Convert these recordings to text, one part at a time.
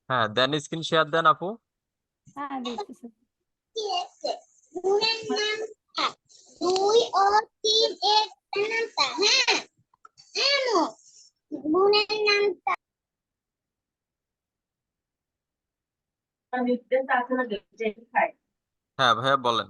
হ্যাঁ, দেন screen share দেন আপু। হ্যাঁ দিচ্ছি স্যার। গুণের নামটা 2 ও 3 এর নামটা। হ্যাঁ হ্যাঁ গুণের নামটা হ্যাঁ ভাইয়া বলেন।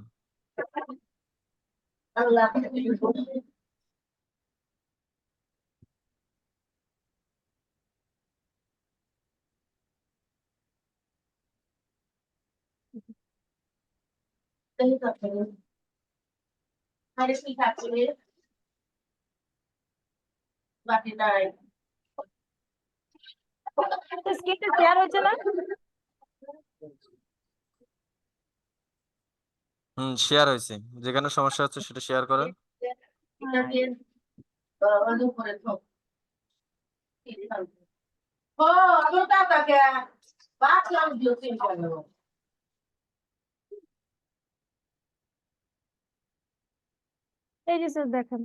স্ক্রিনটা শেয়ার হচ্ছে না? শেয়ার হয়েছে। যেখানে সমস্যা হচ্ছে সেটা শেয়ার করেন। এই যে স্যার দেখেন,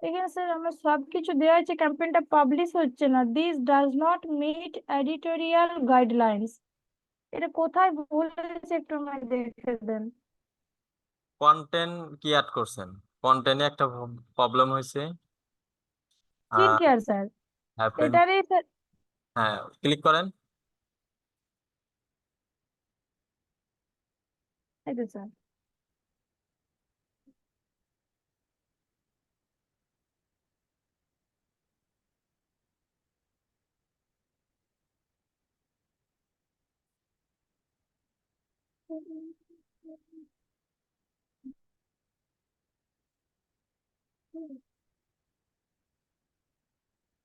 এখানে স্যার আমরা সবকিছু দেওয়া আছে, ক্যাম্পেইনটা পাবলিশ হচ্ছে না। This does not meet editorial guidelines. এটা কোথায় ভুল হয়েছে একটু আমায় দেখে দেন। কন্টেন্ট কি অ্যাড করছেন? কন্টেন্টে একটা প্রবলেম হয়েছে। স্কিন কেয়ার স্যার, হ্যাঁ প্রিন্ট। এটারই স্যার। হ্যাঁ, ক্লিক করেন। এই তো স্যার।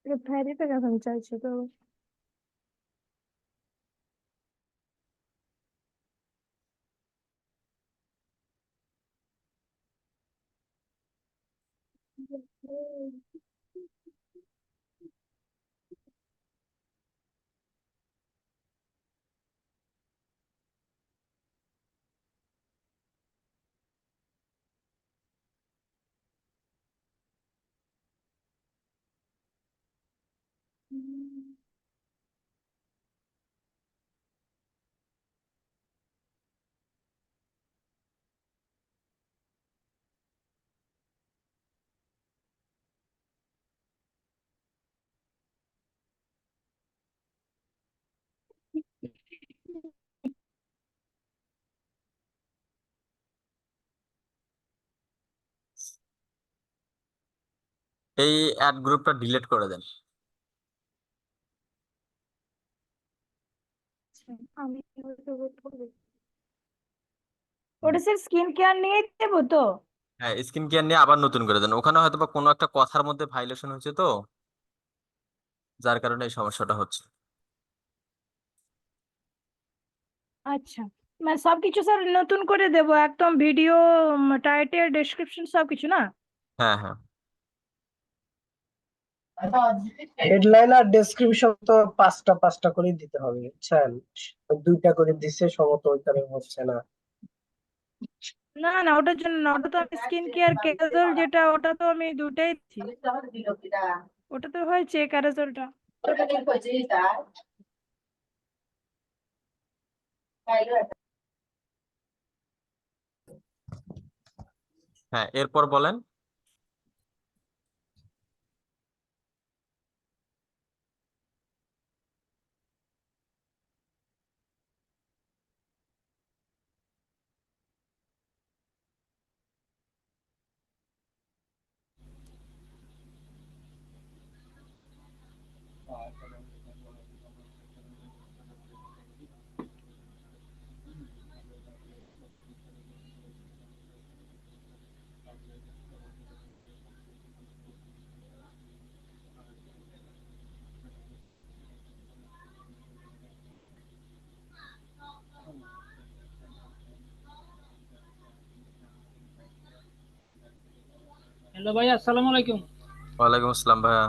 এটা ভ্যারিফাই এখন চাইছে তো। এই অ্যাড গ্রুপটা ডিলিট করে দেন। আমি ওটা স্যার স্কিন কেয়ার নিয়ে দেবো তো? হ্যাঁ, স্কিন কেয়ার নিয়ে আবার নতুন করে দেন। ওখানে হয়তো বা কোনো একটা কথার মধ্যে ভাইলেশন হয়েছে তো, যার কারণে এই সমস্যাটা হচ্ছে। আচ্ছা, মানে সবকিছু স্যার নতুন করে দেবো একদম, ভিডিও, টাইটেল, ডেসক্রিপশন সবকিছু না? হ্যাঁ হ্যাঁ। হেডলাইন আর ডেসক্রিপশন তো পাঁচটা পাঁচটা করে দিতে হবে, বুঝছেন? ওই দুইটা করে দিছে সমত, ওই কারণে হচ্ছে না। না না, ওটার জন্য না, ওটা তো আমি স্কিন কেয়ার ক্যাজল যেটা, ওটা তো আমি দুটাই দিচ্ছি। ওটা তো হয়েছে ক্যারাজলটা। হ্যাঁ, এরপর বলেন। হ্যালো ভাই, আসসালামু আলাইকুম। ওয়ালাইকুম আসসালাম ভাইয়া।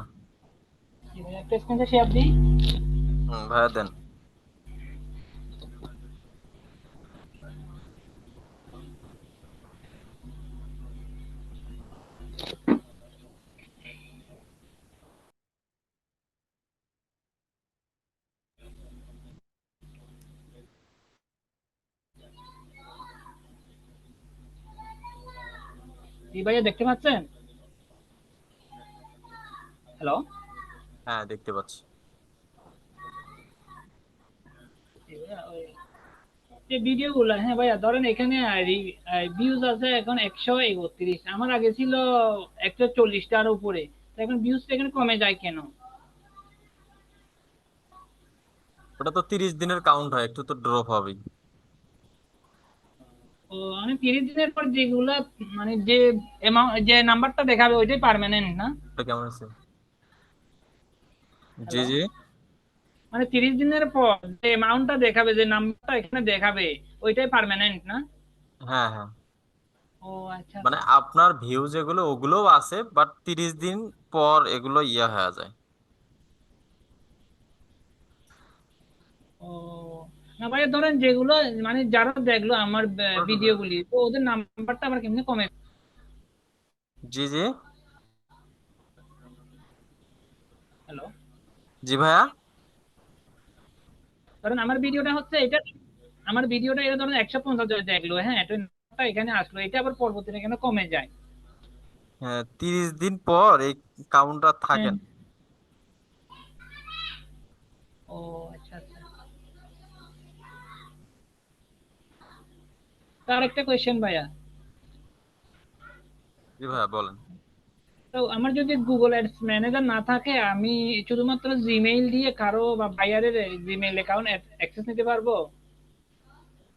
জি ভাই, একটা স্ক্রিনশট শেয়ার দিই। ভাইয়া দেন। এই ভাইয়া দেখতে পাচ্ছেন? হ্যালো। হ্যাঁ, দেখতে পাচ্ছি। যে ভিডিও গুলা, হ্যাঁ ভাইয়া ধরেন এখানে ভিউজ আছে এখন 131, আমার আগে ছিল 140টার উপরে, তো এখন ভিউজ এখানে কমে যায় কেন? ওটা তো 30 দিনের কাউন্ট হয়, একটু তো ড্রপ হবেই। ও মানে 30 দিনের পর যেগুলা, মানে যে অ্যামাউন্ট, যে নাম্বারটা দেখাবে ওইটাই পার্মানেন্ট না? ওটা কেমন আছে? জি হ্যালো। জি। মানে 30 দিনের পর যে অ্যামাউন্টটা দেখাবে, যে নাম্বারটা এখানে দেখাবে, ওইটাই পার্মানেন্ট না? হ্যাঁ হ্যাঁ, ও আচ্ছা মানে আচ্ছা। আপনার ভিউ যেগুলো ওগুলোও আছে, বাট 30 দিন পর এগুলো ইয়ে হয়ে যায়। ও না ভাইয়া, ধরেন যেগুলো মানে যারা দেখলো আমার ভিডিও গুলি, তো ওদের নাম্বারটা আবার কেমনে কমে? জি জি। হ্যালো। জি ভাইয়া। ধরেন আমার ভিডিওটা হচ্ছে এটা, আমার ভিডিওটা এটা ধরেন 150 জন দেখলো, হ্যাঁ, তো নাম্বারটা এখানে আসলো, এটা আবার পরবর্তীতে কেন কমে যায়? হ্যাঁ, 30 দিন পর এই কাউন্টটা থাকে হ্যাঁ। না। ও আচ্ছা আচ্ছা। তার একটা কোয়েশ্চেন ভাইয়া, জি ভাইয়া বলেন। তো আমার যদি গুগল অ্যাডস ম্যানেজার না থাকে, আমি শুধুমাত্র জিমেইল দিয়ে কারো বা বায়ারের জিমেইল অ্যাকাউন্ট অ্যাক্সেস নিতে পারবো?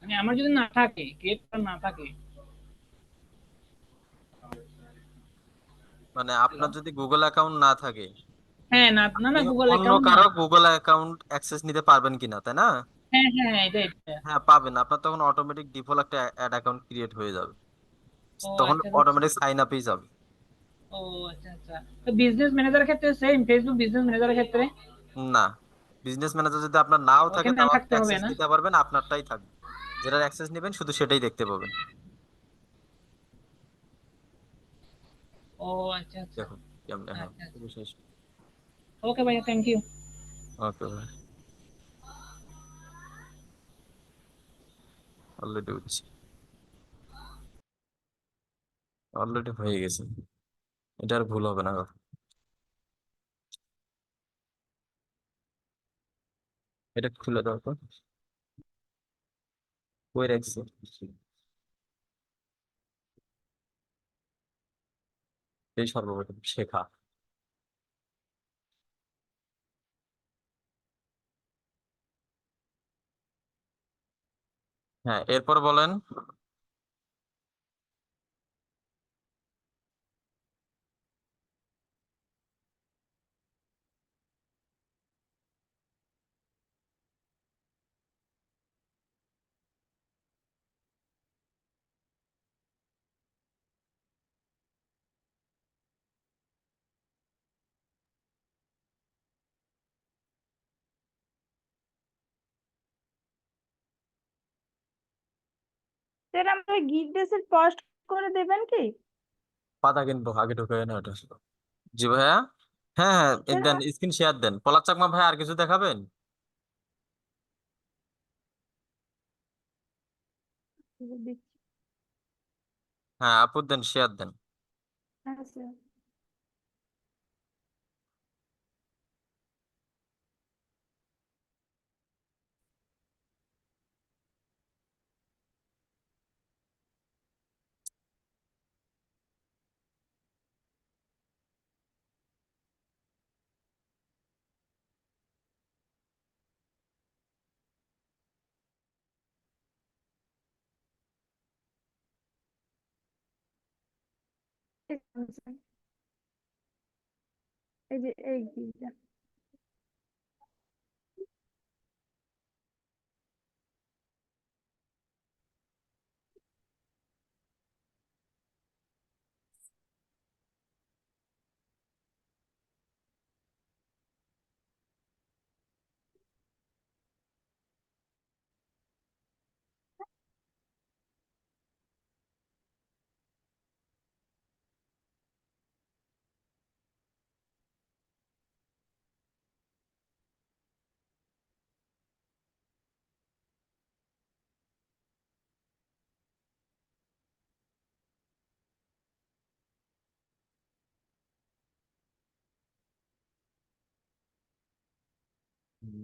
মানে আমার যদি না থাকে, ক্রিয়েট করা না থাকে। মানে হ্যালো। আপনার যদি গুগল অ্যাকাউন্ট না থাকে, হ্যাঁ, না না আপনি না, গুগল অন্য অ্যাকাউন্ট না। কারো গুগল অ্যাকাউন্ট অ্যাক্সেস নিতে পারবেন কিনা, তাই না? হ্যাঁ হ্যাঁ হ্যাঁ, এটা এটা। হ্যাঁ পাবেন, আপনার তখন অটোমেটিক ডিফল্ট একটা অ্যাড অ্যাকাউন্ট ক্রিয়েট হয়ে যাবে, ও তখন আচ্ছা। অটোমেটিক সাইন আপই যাবে। ও আচ্ছা আচ্ছা। তো বিজনেস ম্যানেজারের ক্ষেত্রে সেম, ফেসবুক বিজনেস ম্যানেজারের ক্ষেত্রে না, বিজনেস ম্যানেজার যদি আপনার নাও থাকে ওখানে তাও নাম আপনি থাকতে হবে অ্যাক্সেস না? নিতে পারবেন, আপনারটাই থাকবে। যেটার অ্যাক্সেস নেবেন শুধু সেটাই দেখতে পাবেন। ও আচ্ছা আচ্ছা। দেখুন কেমনে, হ্যাঁ আচ্ছা আচ্ছা। বিশেষ। ওকে ভাইয়া, থ্যাংক ইউ। ওকে ভাই, অলরেডি উঠছি, অলরেডি হয়ে গেছে। এটা আর ভুল হবে না। এটা খুলে দাও তো, কই রাখছি? এই সর্বপ্রথম শেখা। হ্যাঁ, এরপর বলেন। স্যার আমাকে গিগ ডেসের পোস্ট করে দেবেন কি? পাতা কিনবো, আগে ঢুকে না ওটা। জি ভাইয়া। হ্যাঁ হ্যাঁ, স্যার দেন স্ক্রিন শেয়ার দেন। পলাশ চাকমা ভাই আর কিছু দেখাবেন? দিচ্ছি। হ্যাঁ আপু, দেন শেয়ার দেন। হ্যাঁ স্যার। ঠিক আছে, স্যার। এই যে এই গিগটা।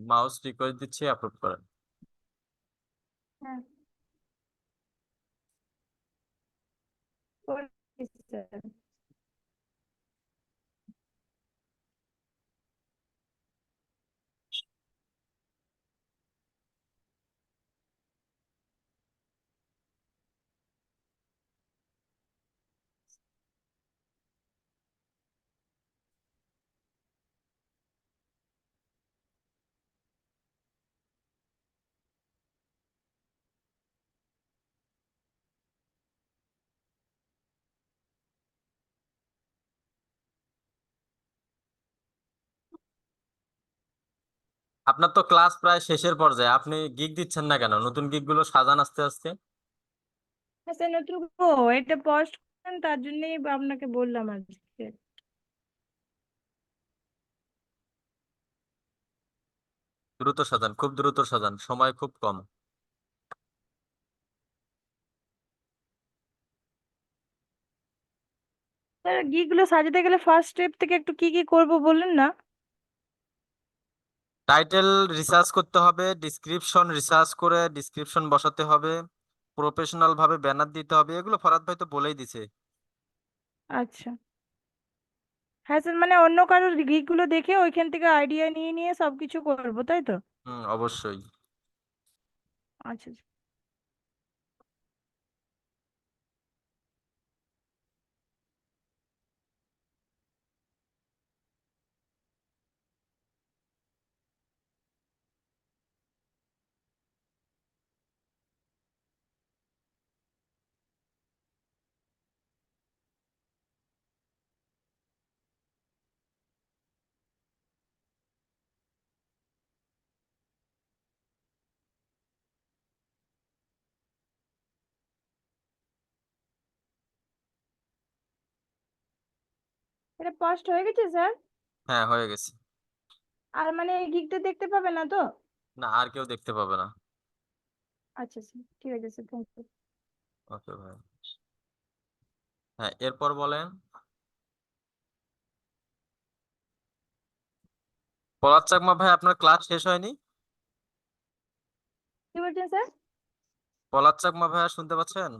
মাউস রিকোয়েস্ট দিচ্ছি, অ্যাপ্রুভ করেন। হ্যাঁ করছি স্যার। আপনার তো ক্লাস প্রায় শেষের পর্যায়ে, আপনি গিগ দিচ্ছেন না কেন? নতুন গিগ গুলো সাজান আস্তে আস্তে। হ্যাঁ স্যার নতুন এটা পোস্ট করেন, তার জন্যই আপনাকে বললাম আজকে। দ্রুত সাজান, খুব দ্রুত সাজান, সময় খুব কম। স্যার গিগুলো সাজাতে গেলে ফার্স্ট স্টেপ থেকে একটু কি কি করব বললেন না? টাইটেল রিসার্চ করতে হবে, ডিসক্রিপশন রিসার্চ করে ডিসক্রিপশন বসাতে হবে, প্রফেশনাল ভাবে ব্যানার দিতে হবে। এগুলো ফরহাদ ভাই তো বলেই দিছে। আচ্ছা হ্যাঁ স্যার, মানে অন্য কারোর গিগুলো দেখে ওইখান থেকে আইডিয়া নিয়ে নিয়ে সবকিছু করবো, তাই তো? অবশ্যই। আচ্ছা আচ্ছা। এটা পোস্ট হয়ে গেছে স্যার? হ্যাঁ, হয়ে গেছে। আর মানে এই গিগটা দেখতে পাবে না তো? না, আর কেউ দেখতে পাবে না। আচ্ছা স্যার ঠিক আছে স্যার, থ্যাংক ইউ। ওকে ভাই। হ্যাঁ, এরপর বলেন। পলাশ চাকমা ভাই, আপনার ক্লাস শেষ হয়নি? কি বলছেন স্যার? পলাশ চাকমা ভাই, শুনতে পাচ্ছেন?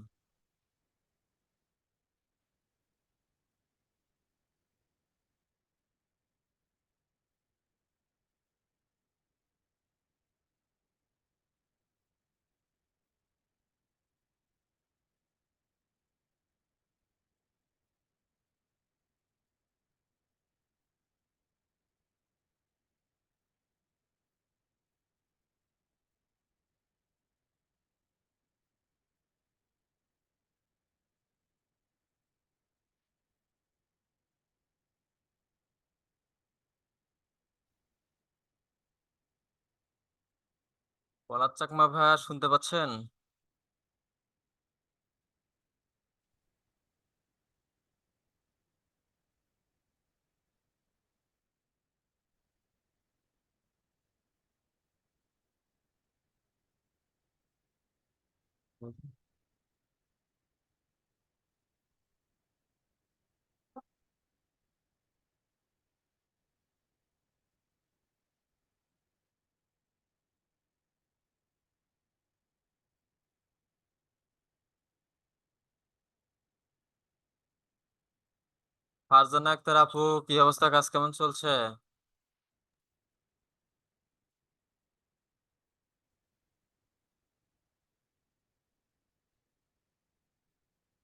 পলাশ চাকমা ভাই, শুনতে পাচ্ছেন? ফারজানা আক্তার আপু, কি অবস্থা? কাজ কেমন চলছে?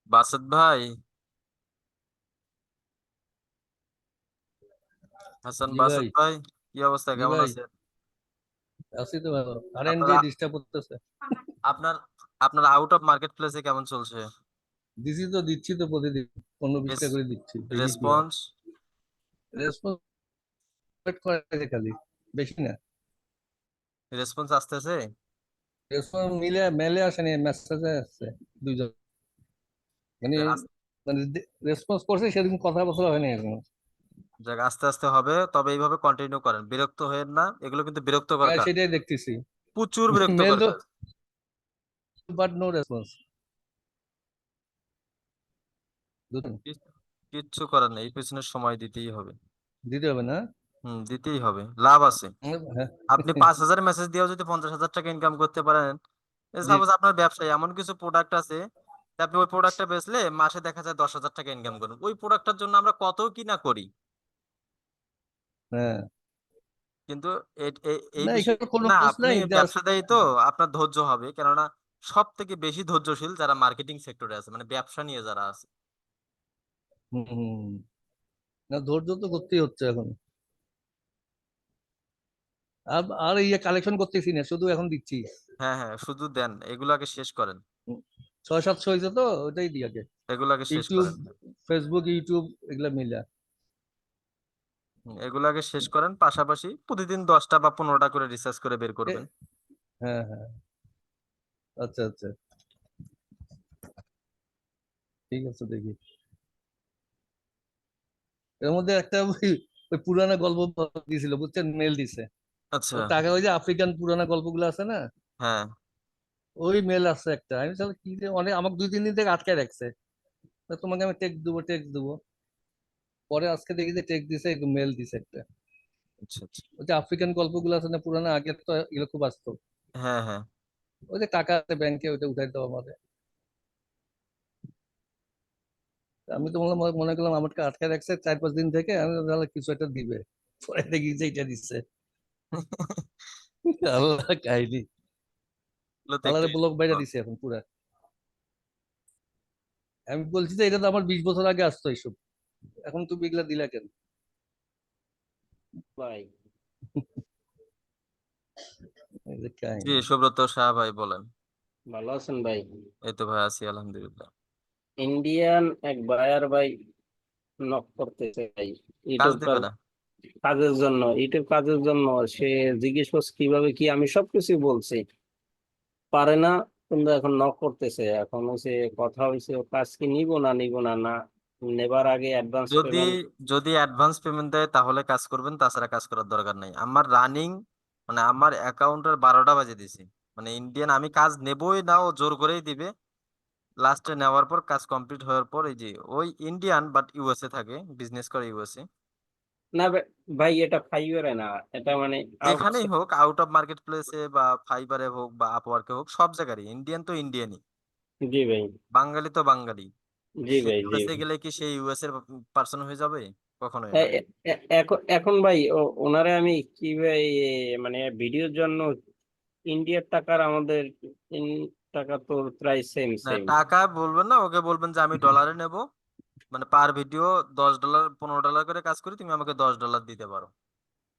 বাসেদ ভাই, হাসান জি বাসেদ ভাই। ভাই, কি অবস্থা, জি কেমন ভাই, আছেন? আছি তো ভালো। কারেন্ট আপনারা দিয়ে ডিস্টার্ব করতেছে। আপনার আপনার আউট অফ মার্কেট প্লেসে কেমন চলছে? দিচ্ছি তো প্রতিদিন 15-20টা করে দিচ্ছি, দেখি কি হয়। রেসপন্স? রেসপন্স করে খালি, বেশি না। রেসপন্স আসতেছে? রেসপন্স মেলে আসেনি, মেসেজে আসছে দুইজন। মানে মানে রেসপন্স করছে, সেদিন কথাবার্তা হয়নি এখনো। যাক, আস্তে আস্তে হবে, তবে এইভাবে কন্টিনিউ করেন, বিরক্ত হয়েন না, এগুলো কিন্তু বিরক্তকর হ্যাঁ কাজ, সেটাই দেখতেছি। প্রচুর মেল বিরক্তকর তো, কাজ। But no response. কি- কিচ্ছু করার নেই, এই পিছনে সময় দিতেই হবে। দিতে হবে না। দিতেই হবে, লাভ আছে। হ্যাঁ আপনি 5,000 মেসেজ দিয়েও যদি 50,000 টাকা ইনকাম করতে পারেন, জি সাপোজ আপনার ব্যবসায় এমন কিছু প্রোডাক্ট আছে যে আপনি ওই প্রোডাক্টটা বেচলে মাসে দেখা যায় 10,000 টাকা ইনকাম করেন, ওই প্রোডাক্টটার জন্য আমরা কত কি না করি। হ্যাঁ কিন্তু এই না বিষয় এখানে কোনো না, খোঁজ আপনি নাই জাস্ট ব্যবসাদায়ী তো আপনার ধৈর্য হবে, কেননা সব থেকে বেশি ধৈর্যশীল যারা মার্কেটিং সেক্টরে আছে, মানে ব্যবসা নিয়ে যারা আছে। হুম না ধৈর্য তো করতেই হচ্ছে এখন। আর আর ইয়ে কালেকশন করতেছি না, শুধু এখন দিচ্ছি। হ্যাঁ হ্যাঁ, শুধু দেন, এগুলাকে শেষ করেন, 600-700 হয়েছে তো ওটাই দিই আগে। এগুলাকে শেষ ইউটিউব, করেন। ফেসবুক, ইউটিউব এগুলা মিলা। এগুলাকে শেষ করেন, পাশাপাশি প্রতিদিন 10টা বা 15টা করে রিসার্চ করে বের এ, করবেন। হ্যাঁ হ্যাঁ আচ্ছা আচ্ছা ঠিক আছে দেখি। এর মধ্যে একটা ওই পুরানো গল্প দিয়েছিল বুঝছেন, মেল দিছে। আচ্ছা। ও টাকা ওই যে আফ্রিকান পুরানো গল্পগুলো আছে না, হ্যাঁ। ওই মেল আছে একটা। আমি তাহলে কি যে অনেক আমাকে 2-3 দিন থেকে আটকায় রাখছে। তা তোমাকে আমি টেক্সট দেবো। পরে আজকে দেখি যে টেক্সট দিছে, মেল দিছে একটা। আচ্ছা আচ্ছা। ওই যে আফ্রিকান গল্পগুলো আছে না পুরানো, আগের তো এগুলো খুব আসতো। হ্যাঁ হ্যাঁ। ওই যে টাকা আছে ব্যাংকে, ওইটা উঠাই দেওয়া আমাদের। আমি তো মনে করলাম আমাকে আটকায় রাখছে 4-5 দিন থেকে, আমি ভাবলাম তাহলে কিছু একটা দিবে। পরে দেখি যে এটা দিচ্ছে। আল্লাহ কাহিনী। এগুলো তো একটু আল্লাহরে ব্লক বাইরে দিছে এখন পুরা। আমি বলছি যে এটা তো আমার 20 বছর আগে আসতো এইসব, এখন তুমি এগুলা দিলা কেন? ভাই এই যে জি, কাহিনী। সুব্রত শাহ ভাই বলেন। ভালো আছেন ভাই? এই তো ভাই আছি আলহামদুলিল্লাহ। ইন্ডিয়ান এক বায়ার ভাই নক করতেছে ভাই কাজ ইউটিউব দেবে না? ইউটিউব কাজের জন্য। সে জিজ্ঞেস করছে কিভাবে কি, আমি সবকিছু বলছি, পারে না। কিন্তু এখন নক করতেছে, এখন হচ্ছে কথা হয়েছে ও কাজ কি নিব না নেবার আগে অ্যাডভান্স যদি পেমেন্ট। যদি অ্যাডভান্স পেমেন্ট দেয় তাহলে কাজ করবেন, তাছাড়া কাজ করার দরকার নাই। আমার রানিং, মানে আমার অ্যাকাউন্টের 12টা বাজে দিছি, মানে ইন্ডিয়ান আমি কাজ নেবই না, ও জোর করেই দিবে। লাস্টে নেওয়ার পর কাজ কমপ্লিট হওয়ার পর এই যে ওই ইন্ডিয়ান বাট ইউএসএ থাকে, বিজনেস করে ইউএসএ। না ভাই, এটা ফাইবারে না, এটা মানে যেখানেই হোক, আউট অফ মার্কেট প্লেসে বা ফাইবারে হোক বা আপওয়ার্কে হোক, সব জায়গায় ইন্ডিয়ান তো ইন্ডিয়ানই, জি ভাই, বাঙালি তো বাঙালি। জি সে ভাই, জি ইউএসএ ভাই। গেলে কি সেই ইউএস এর পার্সন হয়ে যাবে? কখনোই না। এখন এখন ভাই ওনারে আমি কি ভাই, মানে ভিডিওর জন্য ইন্ডিয়ার টাকার আমাদের টাকা তো প্রায় সেম না, সেম। টাকা বলবেন না, ওকে বলবেন যে আমি ডলারে নেব, মানে পার ভিডিও $10 $15 করে কাজ করি, তুমি আমাকে $10 দিতে পারো।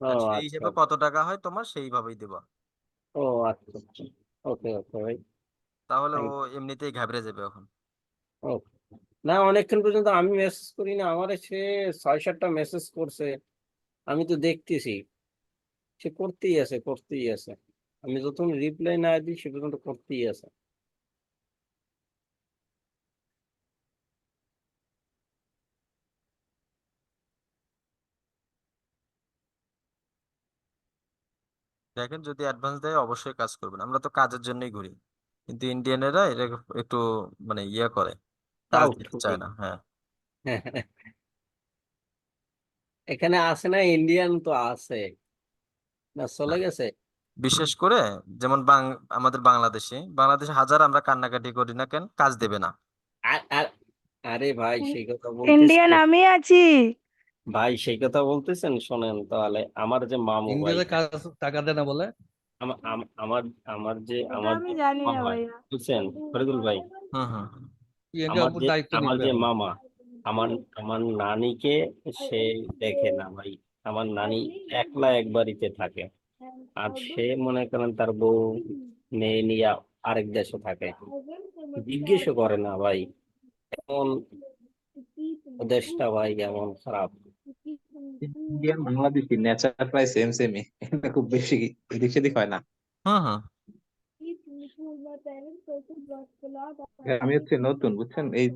ও আর সেই আচ্ছা, হিসেবে কত টাকা হয় তোমার সেইভাবেই দেবা। ও আচ্ছা আচ্ছা। ওকে ওকে ভাই, তাহলে ও থ্যাংক এমনিতেই ঘাবড়ে যাবে এখন। ইউ। না, অনেকক্ষণ পর্যন্ত আমি মেসেজ করি না, আমার সে 6-7টা মেসেজ করছে, আমি তো দেখতেছি সে করতেই আছে। আমি যতক্ষণ রিপ্লাই না দিই সে পর্যন্ত করতেই আছে। দেখেন, যদি অ্যাডভান্স দেয় অবশ্যই কাজ করবেন, আমরা তো কাজের জন্যই ঘুরি। কিন্তু ইন্ডিয়ানেরা এটা একটু মানে ইয়ে করে, কাজ আউট দিতে চায় না। হ্যাঁ। এখানে আছে না, ইন্ডিয়ান তো আছে না, চলে গেছে। বিশেষ করে যেমন আমাদের বাংলাদেশে হাজার আমরা কান্নাকাটি করি না কেন, কাজ দেবে না। আর আর- আরে ভাই সেই কথা বলতেছি। ইন্ডিয়ান আমি আছি। ভাই সেই কথা বলতেছেন, শোনেন তাহলে। আমার যে মামু ভাই, ইন্ডিয়াতে কাজ টাকা দেয় না বলে। আমার আমার আমার যে এটা আমার আমি যে জানি মামা না হয়, ভাইয়া। বুঝছেন ফরিদুল ভাই, হুম হুম। প্রিয়াঙ্কার আমার উপর যে দায়িত্ব আমার নিবে যে এখন। মামা, আমার আমার নানিকে সে দেখে না ভাই। আমার নানি একলা এক বাড়িতে থাকে, আর সে মনে করেন তার বউ মেয়ে নিয়ে আরেক দেশে থাকে, জিজ্ঞেসও করে না ভাই। এমন দেশটা ভাই এমন খারাপ। ইন্ডিয়ান বাংলাদেশি নেচার প্রায় সেম সেমই, এটা খুব বেশি এদিক সেদিক হয় না। হুম হুম। আমি হচ্ছে নতুন বুঝছেন, এই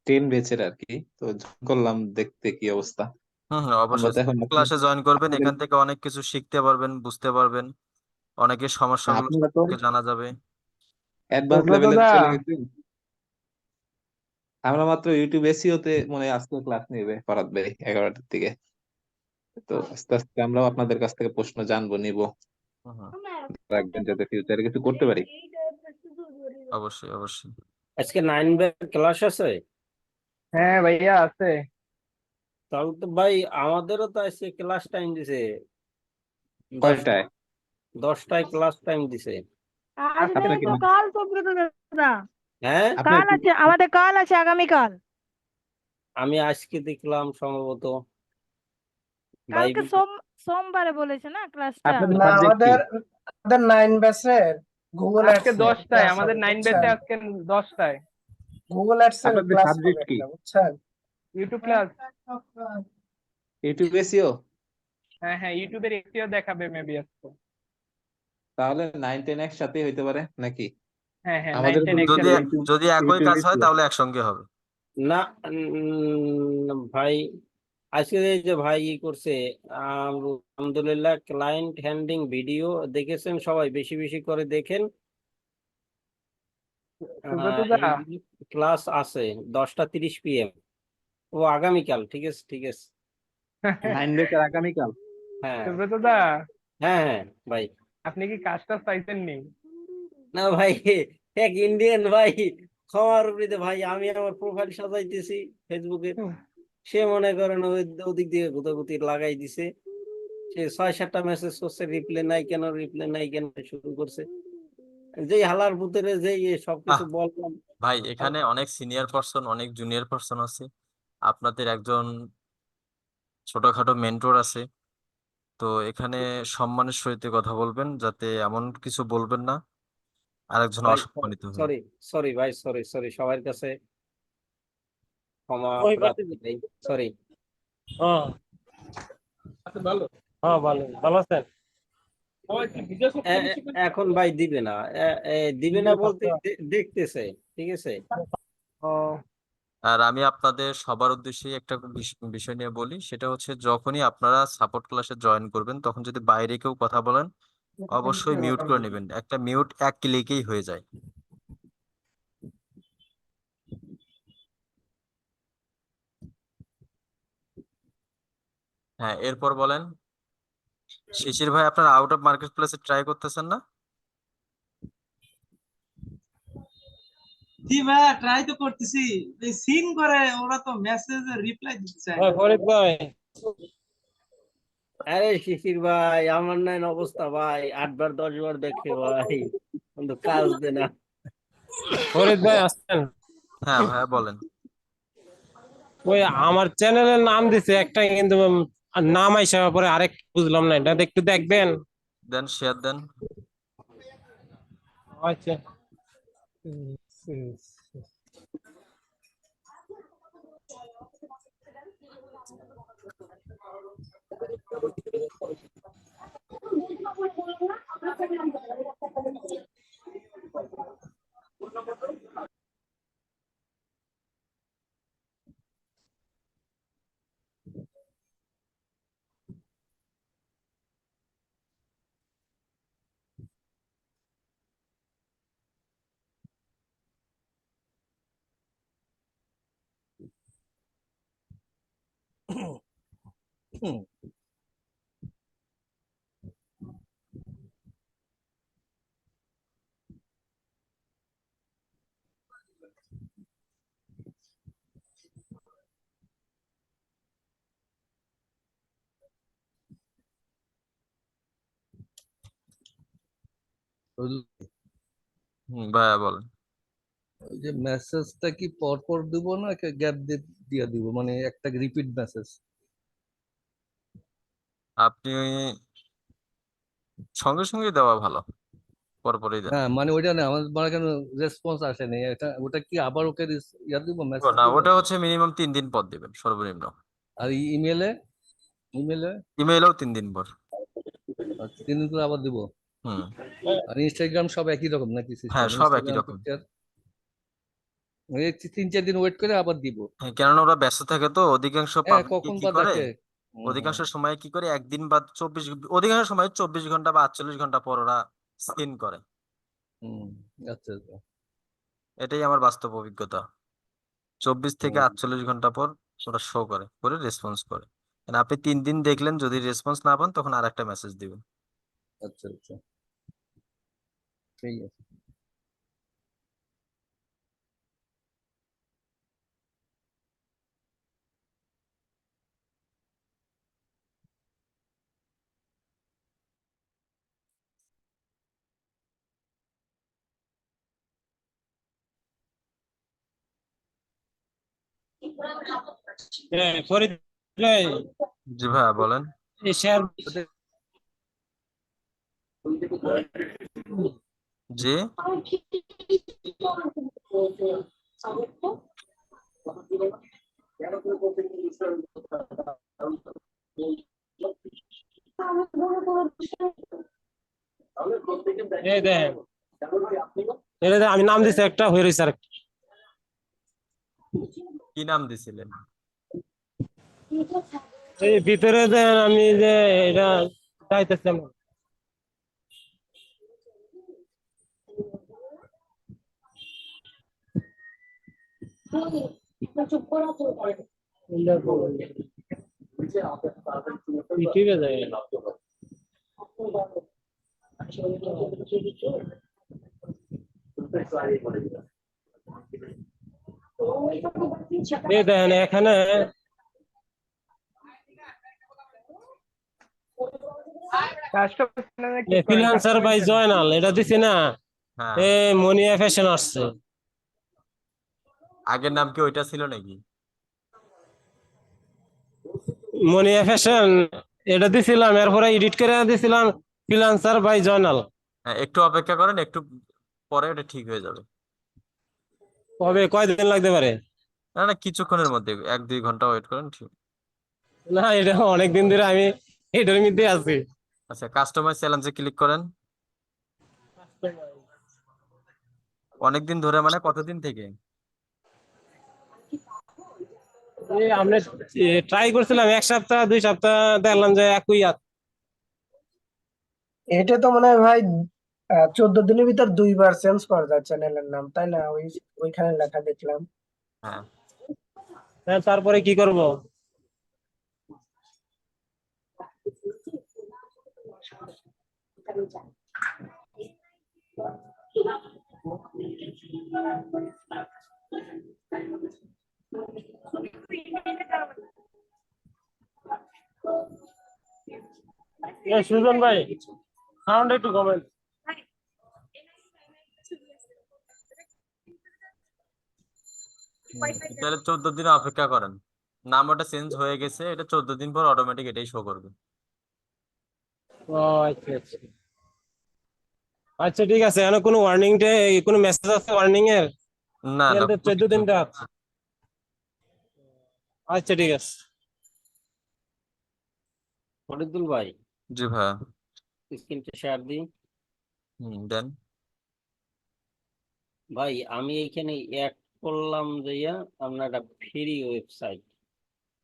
10 ব্যাচের আর কি, তো join করলাম দেখতে কি অবস্থা। হুম হুম, আমরা অবশ্যই তো এখন ক্লাসে জয়েন করবেন, এখান থেকে অনেক কিছু শিখতে পারবেন, বুঝতে পারবেন, অনেকের সমস্যাগুলো আপনারা তো সম্পর্কে জানা যাবে। অ্যাডভান্স সুব্রত লেভেলে দা, চলে গেছি। আমরা মাত্র ইউটিউব এসিও তে মনে হয় আজকে ক্লাস নেবে ফরাদ ভাই 11টার দিকে। তো আস্তে আস্তে আমরাও আপনাদের কাছ থেকে প্রশ্ন জানবো, নিব, হুম, রাখবেন যাতে ফিউচারে কিছু করতে পারি। অবশ্যই অবশ্যই। আজকে 9 ক্লাস আছে? হ্যাঁ ভাইয়া আছে। তাহলে তো ভাই আমাদেরও তো আজকে ক্লাস টাইম দিছে, 10 কয়টায়? 10টায় ক্লাস টাইম দিছে। আজ আজকে আপনার নেই কি তো, কাল তো ব্রত দাদা। হ্যাঁ, আপনার কাল কি আছে, আমাদের কাল আছে, আগামীকাল। আমি আজকে দেখলাম সম্ভবত ভাই। কালকে সোমবারে বলেছে না ক্লাসটা। আপনাদের না, সাবজেক্ট কি? আমাদের 9 ব্যাচের গুগল আজকে অ্যাডস এর 10টায়, ক্লাস আমাদের হবে, 9 বুঝছেন? ব্যাচে আজকে 10টায় গুগল অ্যাডস এর আপনাদের ক্লাস হবে সাবজেক্ট কি? একটা, বুঝছেন? YouTube class. YouTube SEO? হ্যাঁ হ্যাঁ, ইউটিউবের এসিও দেখাবে মেবি আজকে। তাহলে 9-10 একসাথে হইতে পারে নাকি? হ্যাঁ হ্যাঁ, 9 আমাদের তো 10 যদি একসাথে। ইউটিউব যদি একই ইউটিউব কাজ হয় এসিও। তাহলে একসঙ্গে হবে। না, ভাই আজকে এই যে ভাই করছে, আলহামদুলিল্লাহ ক্লায়েন্ট হ্যান্ডলিং ভিডিও দেখেছেন সবাই, বেশি বেশি করে দেখেন। সুব্রত দা, ক্লাস আছে 10:30 PM। ও আগামীকাল, ঠিক আছে ঠিক আছে। 9 ব্যাচের আগামীকাল? হ্যাঁ সুব্রত দা, হ্যাঁ হ্যাঁ ভাই। আপনি কি কাজটা চাইছেন নি? না ভাই, এক ইন্ডিয়ান ভাই ক্ষমার উপরে ভাই, আমি আমার প্রোফাইল সাজাইতেছি ফেসবুকে, সে মনে করেন ওই ওদিক দিয়ে গুতাগুতি লাগাই দিছে। সে 6-7টা মেসেজ করছে, রিপ্লাই নাই কেন, রিপ্লাই নাই কেন শুরু করছে। যেই হালার ভিতরে যেই সবকিছু আহ বললাম। ভাই, এখানে অনেক সিনিয়র পার্সন, অনেক জুনিয়র পার্সন আছে, আপনাদের একজন ছোটখাটো মেন্টর আছে। তো এখানে সম্মানের সহিত কথা বলবেন, যাতে এমন কিছু বলবেন না আরেকজন ভাই অসম্মানিত হয়। সরি, সরি ভাই, সরি সরি, সবার কাছে ক্ষমা ওই পার্টি প্রার্থী ভাই, সরি। হ্যাঁ ভালো। হ্যাঁ ভালো, ভালো আছেন? এখন ভাই দিবে না, দিবে না বলতে দেখতেছে, ঠিক আছে। ও আর আমি আপনাদের সবার উদ্দেশ্যে একটা বিষয় নিয়ে বলি, সেটা হচ্ছে যখনই আপনারা সাপোর্ট ক্লাসে জয়েন করবেন তখন যদি বাইরে কেউ কথা বলেন অবশ্যই মিউট করে নেবেন। একটা মিউট এক ক্লিকেই হয়ে যায়। হ্যাঁ, এরপর বলেন। শিশির ভাই, আপনার আউট অফ মার্কেট প্লেসে ট্রাই করতেছেন না? জি ভাইয়া, ট্রাই তো করতেছি। এই সিন করে ওরা তো মেসেজে রিপ্লাই দিতে চায় না। ফরিদ ভাই, আরে শিশির ভাই, আমার নাই অবস্থা ভাই, 8বার 10বার দেখে ভাই, কিন্তু কাজ দে না। ফরিদ ভাই আসছেন? হ্যাঁ ভাইয়া, বলেন। ওই আমার চ্যানেলের নাম দিছে একটা, কিন্তু নাম আইসা পরে আরেক বুঝলাম না, এটা একটু দেখবেন। দেন, শেয়ার দেন। আচ্ছা। ভাইয়া বলেন। ওই যে মেসেজটা কি পর পর দিব না গ্যাপ দিয়ে দিব, মানে একটা রিপিট মেসেজ? আপনি সঙ্গে সঙ্গে দেওয়া ভালো, পরপরই দেন। হ্যাঁ মানে ওইটা না, আমার মানে কেন রেসপন্স আসেনি, এটা ওটা কি আবার ওকে ইয়া দিব, মেসেজ না, দিব? ওটা হচ্ছে মিনিমাম 3 দিন পর দিবেন সর্বনিম্ন। আর ইমেলে, ইমেলে ইমেইলেও 3 দিন পর। 3 দিন করে আবার দিব? হুম। আর ইনস্টাগ্রাম সব একই রকম নাকি হ্যাঁ, সিস্টেম? সব একই ইনস্টাগ্রাম রকম। পিকচার এই 3-4 দিন ওয়েট করে আবার দিব? হ্যাঁ, কেননা ওরা ব্যস্ত থাকে তো অধিকাংশ হ্যাঁ, পাবলিক কখন কি বা করে, দেখে। হুম। অধিকাংশ সময় কি করে, একদিন বা অধিকাংশ সময় 24 ঘন্টা বা 48 ঘন্টা পর ওরা সিন করে। হুম। আচ্ছা আচ্ছা। এটাই আমার বাস্তব অভিজ্ঞতা। 24 থেকে হুম। 48 ঘন্টা পর ওরা শো করে রেসপন্স করে। মানে আপনি 3 দিন দেখলেন, যদি রেসপন্স না পান তখন আর একটা মেসেজ দিবেন। আচ্ছা আচ্ছা, ঠিক আছে। ফরিদ ভাই, জি ভাইয়া বলেন। এই শেয়ার জি এই দেখেন, আমি নাম দিছি একটা, হয়ে রয়েছে আরেকটা। কি নাম দিছিলেন? এই ভিতরে দেন, আমি যে এটা চাইতেছিলাম। ইউটিউবে যায়। এই দেখেন এখানে ফ্রিল্যান্সার বাই জয়নাল এটা দিছি না, হ্যাঁ, এ মনিয়া ফ্যাশন আসছে। আগের নাম কি ওইটা ছিল নাকি? মনিয়া ফ্যাশন এটা দিছিলাম, এরপরে এডিট করে দিছিলাম ফ্রিল্যান্সার বাই জয়নাল। হ্যাঁ, একটু অপেক্ষা করেন, একটু পরে এটা ঠিক হয়ে যাবে। কবে, কয়দিন লাগতে পারে? না না, কিছুক্ষণের মধ্যে 1-2 ঘন্টা ওয়েট করেন, ঠিক। না, এটা অনেকদিন ধরে আমি এটার মধ্যে আছি। আচ্ছা, কাস্টমাইজ চ্যালেঞ্জে ক্লিক করেন। অনেকদিন ধরে মানে কতদিন থেকে? আমরা ট্রাই করছিলাম 1 সপ্তাহ 2 সপ্তাহ, দেখলাম যে একই আছে। এটা তো মনে হয় ভাই 14 দিনের ভিতর 2 বার চেঞ্জ করা যায় চ্যানেলের নাম, তাই না? ওইখানে লেখা দেখলাম। হ্যাঁ, হ্যাঁ, তারপরে কি করব? সুজন ভাই, সাউন্ড একটু কমেন। তাহলে 14 দিন অপেক্ষা করেন। নাম ওটা চেঞ্জ হয়ে গেছে, এটা 14 দিন পর অটোমেটিক এটাই শো করবে। ও আচ্ছা আচ্ছা, আচ্ছা ঠিক আছে। এখন কোনো ওয়ার্নিং কোনো মেসেজ আছে ওয়ার্নিং এর? না না, এখানে কোনো 14 কিছু। দিনটা আছে। আচ্ছা ঠিক আছে। ফরিদুল ভাই, জি ভাইয়া। স্ক্রিনটা শেয়ার দিই। দেন। ভাই আমি এইখানে অ্যাড করলাম যাইয়া আপনার একটা ফ্রি ওয়েবসাইট,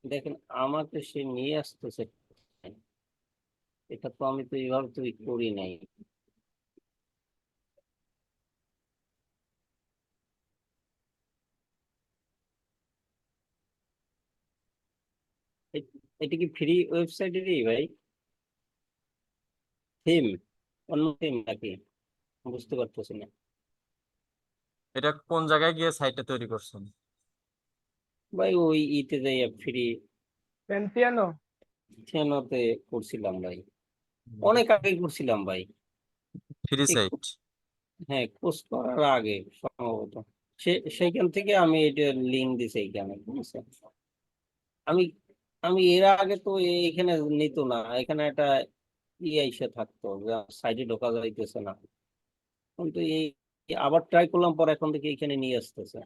দেখেন আমাকে সে নিয়ে আসতেছে। এটা তো আমি তো এইভাবে তো করি নাই। এ- এটা কি ফ্রি ওয়েবসাইটেরই ভাই? থিম, অন্য থিম নাকি? বুঝতে পারতেছি না এটা কোন জায়গায় গিয়ে সাইটটা তৈরি করছেন? ভাই। ওই ইতে যাইয়া ফ্রি পেন্টিয়ানো থেনোতে করছিলাম ভাই, অনেক আগে করছিলাম ভাই। ফ্রি এই সাইট। হ্যাঁ, কোর্স করার আগে সম্ভবত সেইখান থেকে আমি এটা লিঙ্ক দিছি এইখানে, বুঝছেন? আমি আমি এর আগে তো এইখানে নিত না, এখানে একটা এসে থাকতো সাইডে ঢোকা যাইতেছে না, কিন্তু এই আবার ট্রাই করলাম পর এখন থেকে এখানে নিয়ে আসতেছে।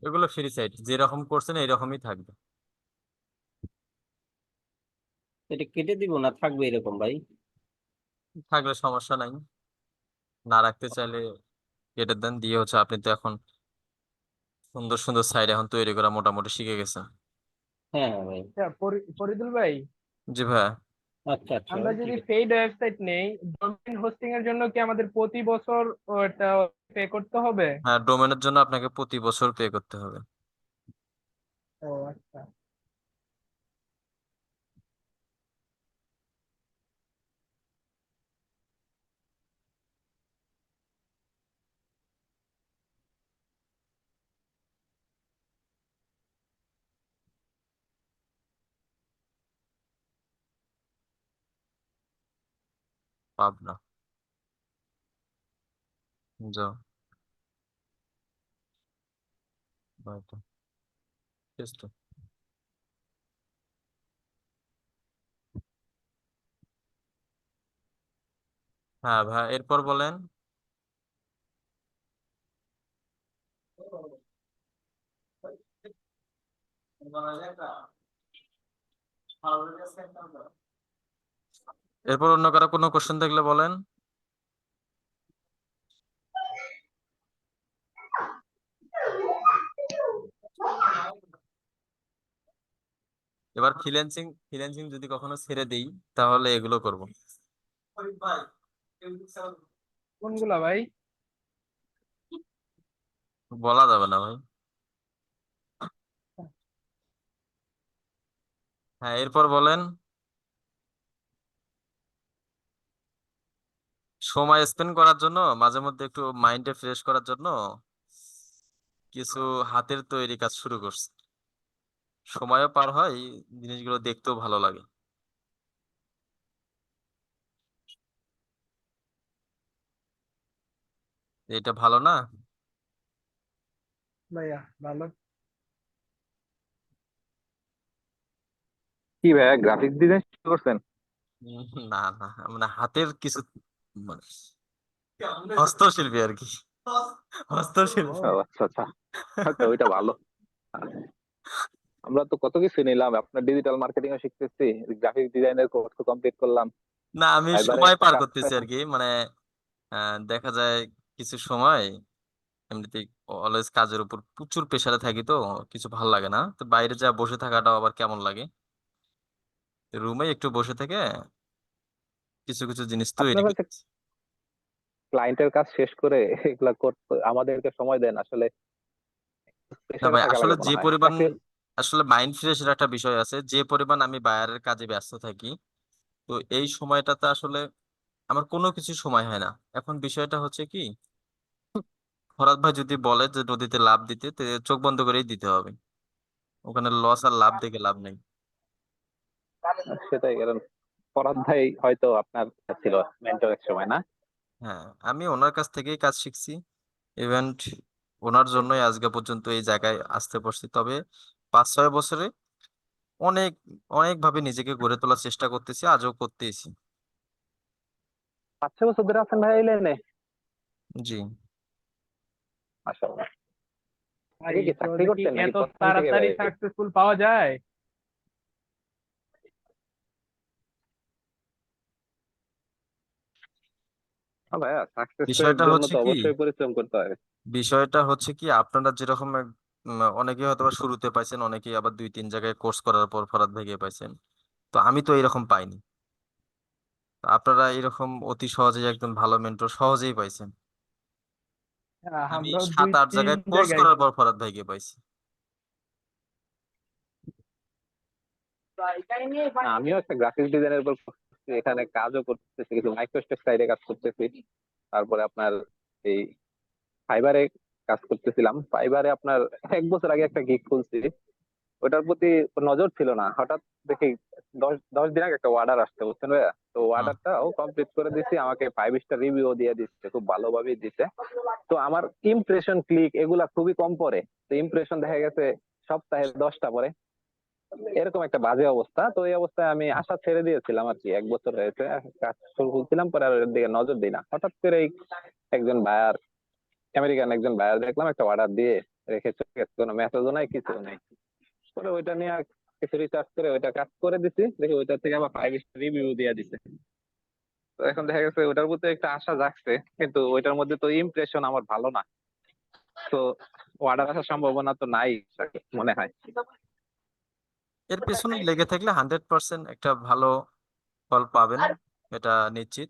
এগুলো ফ্রি সাইট, যেরকম করছেন এইরকমই থাকবে। এটা কেটে দিব না থাকবে এরকম ভাই? থাকলে সমস্যা নাই, না রাখতে চাইলে কেটে দেন। দিয়ে হচ্ছে আপনি তো এখন সুন্দর সুন্দর সাইট এখন তৈরি করা মোটামুটি শিখে গেছেন। হ্যাঁ হ্যাঁ ভাই। ফরিদুল ভাই, জি ভাইয়া। আচ্ছা আচ্ছা আমরা ভাই, ঠিক যদি আছে। পেইড ওয়েবসাইট নেই, ডোমেইন হোস্টিং এর জন্য কি আমাদের প্রতি বছর ওটা পে করতে হবে? হ্যাঁ, ডোমেনের জন্য আপনাকে প্রতি বছর পে করতে হবে। ও আচ্ছা। পাবনা যাও বাড়িতে শেষ তো। হ্যাঁ ভাই এরপর বলেন। এরপর অন্য কারো কোনো কোশ্চেন থাকলে বলেন। এবার ফ্রিল্যান্সিং ফ্রিল্যান্সিং যদি কখনো ছেড়ে দিই তাহলে এগুলো করব। কোনগুলা ভাই? বলা যাবে না ভাই। হ্যাঁ এরপর বলেন। সময় স্পেন্ড করার জন্য মাঝে মধ্যে একটু মাইন্ডে ফ্রেশ করার জন্য কিছু হাতের তৈরি কাজ শুরু করছি। সময়ও পার হয়, এই জিনিসগুলো দেখতেও ভালো লাগে। এটা ভালো না? ভাইয়া ভালো। কি ভাইয়া গ্রাফিক্স ডিজাইন শুরু করছেন? না না, মানে হাতের কিছু, মানে হস্তশিল্পী আর কি, হস্তশিল্পী। ও আচ্ছা আচ্ছা আচ্ছা, ওইটা ভালো। আমরা তো কত কিছু নিলাম, আপনার ডিজিটাল মার্কেটিং ও শিখতেছি, গ্রাফিক ডিজাইনের কোর্স কমপ্লিট করলাম, না আমি ফাইবারে সময় একটা পার কাজ করতেছি আর পাইলাম। কি, মানে দেখা যায় কিছু সময় এমনিতেই অলওয়েজ কাজের উপর প্রচুর প্রেসারে থাকি, তো কিছু ভালো লাগে না, তো বাইরে যা বসে থাকাটাও আবার কেমন লাগে, রুমে একটু বসে থেকে কিছু কিছু জিনিস তৈরি আপনার হচ্ছে করতেছি। ক্লায়েন্টের কাজ শেষ করে এগুলা করতে আমাদেরকে সময় দেন, আসলে না প্রেসারে ভাই থাকা আসলে লাগে যে মনে হয় পরিমাণ, চাকরি। আসলে মাইন্ড ফ্রেশের একটা বিষয় আছে, যে পরিমাণ আমি বায়ারের কাজে ব্যস্ত থাকি, তো এই সময়টাতে আসলে আমার কোনো কিছু সময় হয় না। এখন বিষয়টা হচ্ছে কি, ফরাদ ভাই যদি বলে যে নদীতে লাফ দিতে, তো চোখ বন্ধ করেই দিতে হবে, ওখানে লস আর লাভ দেখে লাভ নেই। সেটাই, কারণ ফরহাদ ভাই হয়তো আপনার ছিল মেন্টর এক সময়, না? হ্যাঁ আমি ওনার কাছ থেকেই কাজ শিখছি, ইভেন্ট ওনার জন্যই আজকে পর্যন্ত এই জায়গায় আসতে পারছি। তবে 5-6 বছরে অনেক অনেক ভাবে নিজেকে গড়ে তোলার চেষ্টা করতেছি, আজও করতেছি। 5-6 বছর ধরে আছেন ভাই এই লাইনে? জি। মাশাআল্লাহ। ভাই আগে কি তো চাকরি দেখি করতেন নাকি এত প্রথম থেকে তাড়াতাড়ি ভাই? সাকসেসফুল পাওয়া যায়? হ্যাঁ ভাইয়া, সাকসেসের বিষয়টা জন্য হচ্ছে তো কি, অবশ্যই পরিশ্রম করতে হয়। আপনারা যেরকম অনেকে হয়তো বা শুরুতে পাইছেন, অনেকেই আবার 2-3 জায়গায় কোর্স করার পর ফরাত ভেঙে পাইছেন, তো আমি তো এরকম পাইনি। তো আপনারা এরকম অতি সহজেই একজন ভালো মেন্টর সহজেই পাইছেন। আমি আমরাও 7-8 2-3 জায়গায় কোর্স জায়গায়। করার পর ফরাত ভাইকে পাইছি। না, আমিও একটা গ্রাফিক ডিজাইনের উপর করতেছি, এখানে কাজও করতেছি, কিছু মাইক্রোস্টেক সাইডে কাজ করতেছি। তারপরে আপনার এই ফাইবারে কাজ করতেছিলাম। ফাইবারে আপনার 1 বছর আগে একটা গিগ খুলছি, ওটার প্রতি নজর ছিল না, হঠাৎ দেখি 10 দিন আগে একটা অর্ডার আসছে, বুঝছেন ভাইয়া? তো হুম। অর্ডারটা ও কমপ্লিট করে দিছি, আমাকে 5 স্টার রিভিউ দিয়ে দিচ্ছে, খুব ভালোভাবেই দিচ্ছে। তো আমার ইমপ্রেশন ক্লিক এগুলা খুবই কম পড়ে, তো ইমপ্রেশন দেখা গেছে সপ্তাহে 10টা পরে, এরকম একটা বাজে অবস্থা। তো এই অবস্থায় আমি আশা ছেড়ে দিয়েছিলাম আর কি, 1 বছর হয়েছে কাজ শুরু করছিলাম, পরে আর ওর দিকে নজর দিই না। হঠাৎ করে একজন বায়ার, আমেরিকান একজন বায়ার দেখলাম একটা অর্ডার দিয়ে রেখে চলে গেছে, কোনো মেসেজও নাই, কিছু নাই। পরে ওইটা নিয়ে কিছু রিসার্চ করে ওইটা কাজ করে দিছি, দেখি ওইটা থেকে আবার 5 স্টার রিভিউ দিয়ে দিছে। তো এখন দেখা গেছে ওটার প্রতি একটা আশা জাগছে, কিন্তু ওইটার মধ্যে তো ইমপ্রেশন আমার ভালো না, তো অর্ডার আসার সম্ভাবনা তো নাই মনে হয়। এর পেছনে লেগে থাকলে 100% একটা ভালো ফল পাবেন, এটা নিশ্চিত,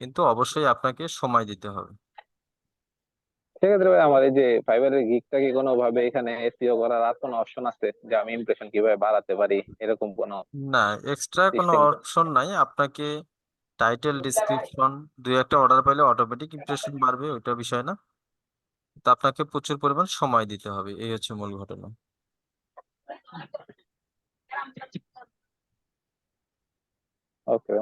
কিন্তু অবশ্যই আপনাকে সময় দিতে হবে। সেক্ষেত্রে ভাই আমার এই যে ফাইবারের গিগটা কি কোনো ভাবে এখানে এসইও করার আর কোনো অপশন আছে, যে আমি ইমপ্রেশন কিভাবে বাড়াতে পারি, এরকম কোনো না, এক্সট্রা কোনো সিস্টেম? অপশন নাই আপনাকে। টাইটেল ডিসক্রিপশন 2-1টা অর্ডার পাইলে অটোমেটিক ইমপ্রেশন বাড়বে, ওইটা বিষয় না। তো আপনাকে প্রচুর পরিমাণ সময় দিতে হবে, এই হচ্ছে মূল ঘটনা। ওকে।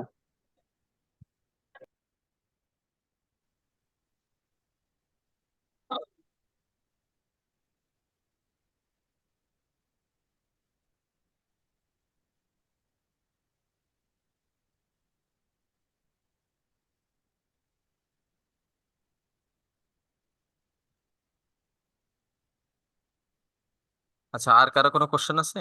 আচ্ছা, আর কারো কোনো কোশ্চেন আছে?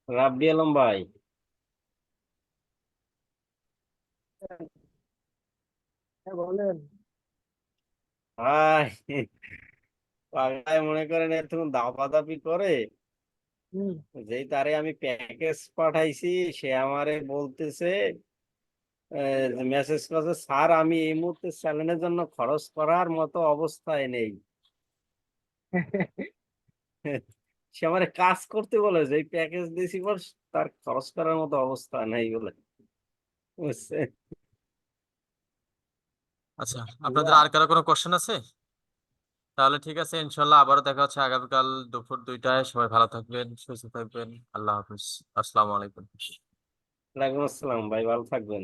রাব্বি আলম ভাই, হ্যাঁ, বলেন। ভাই পাগলায় মনে করেন এতক্ষণ দাপাদাপি করে, হুম। যেই তারে আমি প্যাকেজ পাঠাইছি সে আমারে বলতেছে, মেসেজ করছে, স্যার আমি এই মুহূর্তে স্যালানের জন্য খরচ করার মতো অবস্থায় নেই। সে আমারে কাজ করতে বলে, যে প্যাকেজ দিয়েছি পর তার খরচ করার মতো অবস্থা নেই বলে, বুঝছে? আচ্ছা, আপনাদের আর কারো কোনো কোশ্চেন আছে? তাহলে ঠিক আছে, ইনশাল্লাহ আবারও দেখা হচ্ছে আগামীকাল দুপুর 2টায়। সবাই ভালো থাকবেন, সুস্থ থাকবেন। আল্লাহ হাফিজ। আসসালামু আলাইকুম। ওয়ালাইকুম আসসালাম ভাই, ভালো থাকবেন।